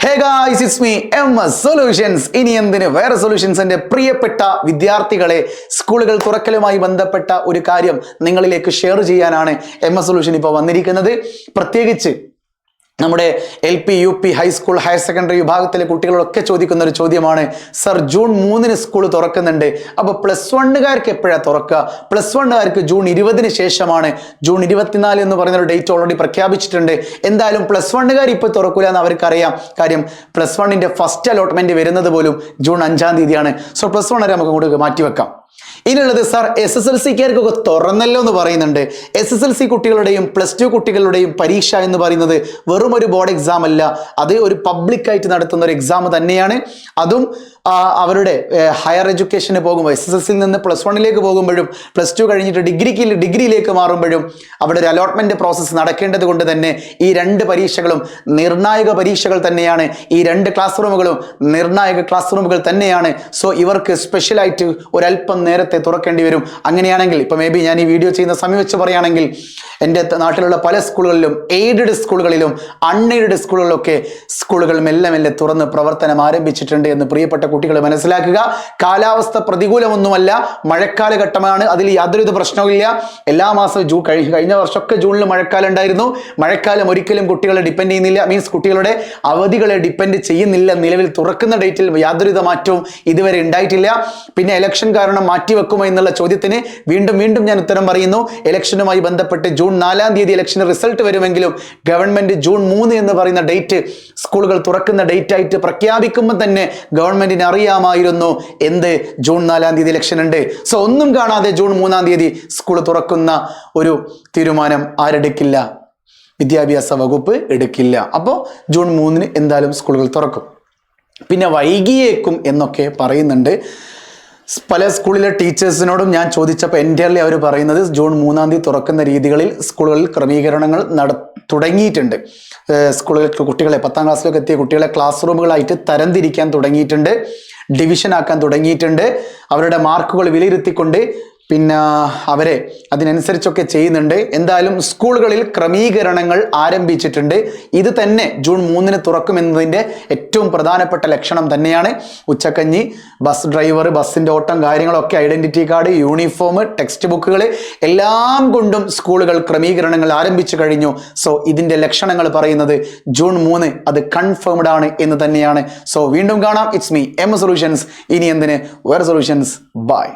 Hey guys, it's me, MS Solutions. ഇനി എന്തിന് വേറെ സൊല്യൂഷൻസിന്റെ പ്രിയപ്പെട്ട വിദ്യാർത്ഥികളെ സ്കൂളുകൾ തുറക്കലുമായി ബന്ധപ്പെട്ട ഒരു കാര്യം നിങ്ങളിലേക്ക് ഷെയർ ചെയ്യാനാണ് MS Solution ഇപ്പോൾ വന്നിരിക്കുന്നത്. പ്രത്യേകിച്ച് നമ്മുടെ LP, UP, high school, higher secondary വിഭാഗത്തിലെ കുട്ടികളൊക്കെ ചോദിക്കുന്ന ഒരു ചോദ്യമാണ്, സർ ജൂൺ 3 സ്കൂൾ തുറക്കുന്നുണ്ട്, അപ്പോൾ +1കാർക്ക് എപ്പോഴാണ് തുറക്കുക? +1കാർക്ക് ജൂൺ 20 ശേഷമാണ്. ജൂൺ 24 എന്ന് പറയുന്ന ഒരു ഡേറ്റ് ഓൾറെഡി പ്രഖ്യാപിച്ചിട്ടുണ്ട്. എന്തായാലും +1കാർ ഇപ്പോൾ തുറക്കില്ല എന്ന് അവർക്കറിയാം. കാര്യം +1ന്റെ ഫസ്റ്റ് അലോട്ട്മെന്റ് വരുന്നത് പോലും ജൂൺ 5-ാം തീയതിയാണ്. സോ +1 വരെ നമുക്ക് കൂടെ മാറ്റിവെക്കാം. ഇനിയുള്ളത്, സാർ SSLCക്കാർക്കൊക്കെ തുറന്നല്ലോ എന്ന് പറയുന്നുണ്ട്. SSLC കുട്ടികളുടെയും +2 കുട്ടികളുടെയും പരീക്ഷ എന്ന് പറയുന്നത് വെറും ഒരു ബോർഡ് എക്സാം അല്ല, അത് ഒരു പബ്ലിക്കായിട്ട് നടത്തുന്ന ഒരു എക്സാം തന്നെയാണ്. അതും അവരുടെ ഹയർ എഡ്യൂക്കേഷന് പോകുമ്പോൾ SSLCയിൽ നിന്ന് +1ലേക്ക് പോകുമ്പോഴും +2 കഴിഞ്ഞിട്ട് ഡിഗ്രിയിലേക്ക് മാറുമ്പോഴും അവിടെ ഒരു അലോട്ട്മെന്റ് പ്രോസസ്സ് നടക്കേണ്ടത് കൊണ്ട് തന്നെ ഈ രണ്ട് പരീക്ഷകളും നിർണായക പരീക്ഷകൾ തന്നെയാണ്. ഈ രണ്ട് ക്ലാസ് റൂമുകളും നിർണായക ക്ലാസ് റൂമുകൾ തന്നെയാണ്. സോ ഇവർക്ക് സ്പെഷ്യലായിട്ട് ഒരല്പം നേരത്തെ തുറക്കേണ്ടി വരും. അങ്ങനെയാണെങ്കിൽ ഇപ്പോൾ മേ ബി ഞാൻ ഈ വീഡിയോ ചെയ്യുന്ന സമയം വെച്ച് പറയുകയാണെങ്കിൽ എൻ്റെ നാട്ടിലുള്ള പല സ്കൂളുകളിലും, എയ്ഡഡ് സ്കൂളുകളിലും അൺഎയ്ഡഡ് സ്കൂളുകളിലൊക്കെ സ്കൂളുകൾ മെല്ലെ മെല്ലെ തുറന്ന് പ്രവർത്തനം ആരംഭിച്ചിട്ടുണ്ട് എന്ന് പ്രിയപ്പെട്ട കുട്ടികൾ മനസ്സിലാക്കുക. കാലാവസ്ഥ പ്രതികൂലമൊന്നുമല്ല, മഴക്കാലഘട്ടമാണ്, അതിൽ യാതൊരു പ്രശ്നവുമില്ല. എല്ലാ മാസവും കഴിഞ്ഞ വർഷമൊക്കെ ജൂണിൽ മഴക്കാലം ഉണ്ടായിരുന്നു. മഴക്കാലം ഒരിക്കലും കുട്ടികളെ ഡിപ്പെൻഡ് ചെയ്യുന്നില്ല, മീൻസ് കുട്ടികളുടെ അവധികളെ ഡിപ്പെൻഡ് ചെയ്യുന്നില്ല. നിലവിൽ തുറക്കുന്ന ഡേറ്റിൽ യാതൊരു മാറ്റവും ഇതുവരെ ഉണ്ടായിട്ടില്ല. പിന്നെ ഇലക്ഷൻ കാരണം മാറ്റിവെക്കുമോ എന്നുള്ള ചോദ്യത്തിന് വീണ്ടും ഞാൻ ഉത്തരം പറയുന്നു. ഇലക്ഷനുമായി ബന്ധപ്പെട്ട് ജൂൺ 4-ാം തീയതി ഇലക്ഷന് റിസൾട്ട് വരുമെങ്കിലും ഗവൺമെന്റ് ജൂൺ 3 എന്ന് പറയുന്ന ഡേറ്റ് സ്കൂളുകൾ തുറക്കുന്ന ഡേറ്റ് ആയിട്ട് പ്രഖ്യാപിക്കുമ്പോൾ തന്നെ ഗവൺമെന്റിന് അറിയാമായിരുന്നു എന്ത് ജൂൺ 4-ാം തീയതി ഇലക്ഷൻ ഉണ്ട്. സോ ഒന്നും കാണാതെ ജൂൺ 3-ാം തീയതി സ്കൂൾ തുറക്കുന്ന ഒരു തീരുമാനം ആരെടുക്കില്ല? വിദ്യാഭ്യാസ വകുപ്പ് എടുക്കില്ല. അപ്പോൾ ജൂൺ 3 എന്തായാലും സ്കൂളുകൾ തുറക്കും. പിന്നെ വൈകിയേക്കും എന്നൊക്കെ പറയുന്നുണ്ട്. പല സ്കൂളിലെ ടീച്ചേഴ്സിനോടും ഞാൻ ചോദിച്ചപ്പോൾ എൻ്റെർലി അവർ പറയുന്നത് ജൂൺ 3-ാം തീയതി തുറക്കുന്ന രീതികളിൽ സ്കൂളുകളിൽ ക്രമീകരണങ്ങൾ തുടങ്ങിയിട്ടുണ്ട്. സ്കൂളുകളിൽ കുട്ടികളെ 10-ാം ക്ലാസ്സിലൊക്കെ എത്തിയ കുട്ടികളെ ക്ലാസ് റൂമുകളായിട്ട് തരംതിരിക്കാൻ തുടങ്ങിയിട്ടുണ്ട്, ഡിവിഷൻ ആക്കാൻ തുടങ്ങിയിട്ടുണ്ട്. അവരുടെ മാർക്കുകൾ വിലയിരുത്തിക്കൊണ്ട് പിന്നെ അവരെ അതിനനുസരിച്ചൊക്കെ ചെയ്യുന്നുണ്ട്. എന്തായാലും സ്കൂളുകളിൽ ക്രമീകരണങ്ങൾ ആരംഭിച്ചിട്ടുണ്ട്. ഇത് തന്നെ ജൂൺ 3-ന് തുറക്കുമെന്നതിൻ്റെ ഏറ്റവും പ്രധാനപ്പെട്ട ലക്ഷണം തന്നെയാണ്. ഉച്ചക്കഞ്ഞി, ബസ് ഡ്രൈവർ, ബസ്സിൻ്റെ ഓട്ടം, കാര്യങ്ങളൊക്കെ, ഐഡൻറ്റിറ്റി കാർഡ്, യൂണിഫോം, ടെക്സ്റ്റ് ബുക്കുകൾ എല്ലാം കൊണ്ടും സ്കൂളുകൾ ക്രമീകരണങ്ങൾ ആരംഭിച്ചു കഴിഞ്ഞു. സോ ഇതിൻ്റെ ലക്ഷണങ്ങൾ പറയുന്നത് ജൂൺ 3 അത് കൺഫേംഡ് ആണ് എന്ന് തന്നെയാണ്. സോ വീണ്ടും കാണാം. It's me, MS Solutions. ഇനി എന്തിന് വേറെ സൊല്യൂഷൻസ്. ബൈ.